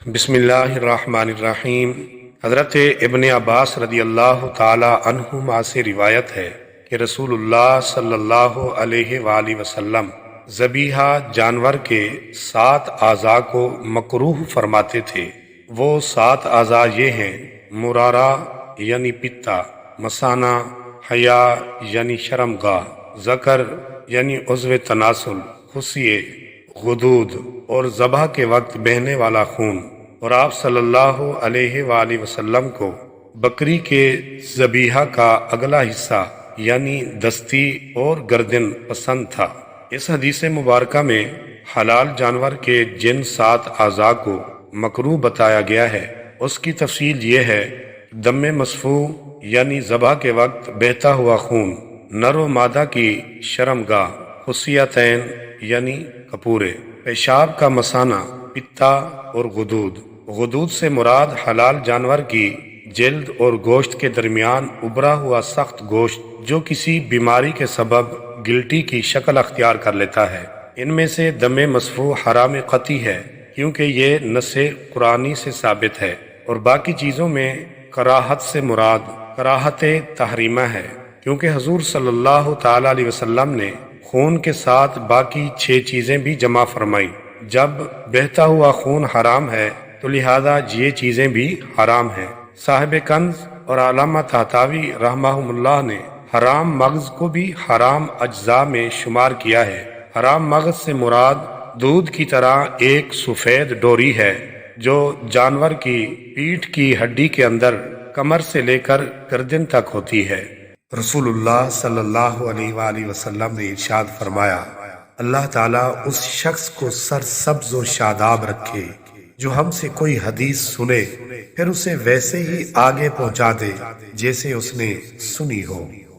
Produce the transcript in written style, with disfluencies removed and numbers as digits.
بسم اللہ الرحمن الرحیم۔ حضرت ابن عباس رضی اللہ تعالی عنہما سے روایت ہے کہ رسول اللہ صلی اللہ علیہ وآلہ وسلم ذبیحہ جانور کے 7 اعضاء کو مکروہ فرماتے تھے۔ وہ 7 اعضاء یہ ہیں: مرارہ یعنی پتا، مثانہ، حیا یعنی شرمگاہ، ذکر یعنی عضو تناسل، خصیے، غدود اور ذبح کے وقت بہنے والا خون۔ اور آپ صلی اللہ علیہ وآلہ وسلم کو بکری کے ذبیحہ کا اگلا حصہ یعنی دستی اور گردن پسند تھا۔ اس حدیث مبارکہ میں حلال جانور کے جن 7 اعضاء کو مکروہ بتایا گیا ہے اس کی تفصیل یہ ہے: دم مسفوح یعنی ذبح کے وقت بہتا ہوا خون، نر و مادہ کی شرمگاہ، خصیتین یعنی کپورے، پیشاب کا مثانہ، پتا اور غدود۔ غدود سے مراد حلال جانور کی جلد اور گوشت کے درمیان ابھرا ہوا سخت گوشت جو کسی بیماری کے سبب گلٹی کی شکل اختیار کر لیتا ہے۔ ان میں سے دم مسفوح حرام قطعی ہے کیونکہ یہ نص قرآنی سے ثابت ہے، اور باقی چیزوں میں کراہت سے مراد کراہت تحریمہ ہے کیونکہ حضور صلی اللہ تعالی علیہ وسلم نے خون کے ساتھ باقی 6 چیزیں بھی جمع فرمائیں۔ جب بہتا ہوا خون حرام ہے تو لہذا یہ چیزیں بھی حرام ہیں۔ صاحب کنز اور علامہ طحطاوی رحمہم اللہ نے حرام مغز کو بھی حرام اجزاء میں شمار کیا ہے۔ حرام مغز سے مراد دودھ کی طرح ایک سفید ڈوری ہے جو جانور کی پیٹھ کی ہڈی کے اندر کمر سے لے کر گردن تک ہوتی ہے۔ رسول اللہ صلی اللہ علیہ وآلہ وسلم نے ارشاد فرمایا: اللہ تعالیٰ اس شخص کو سرسبز و شاداب رکھے جو ہم سے کوئی حدیث سنے پھر اسے ویسے ہی آگے پہنچا دے جیسے اس نے سنی ہو۔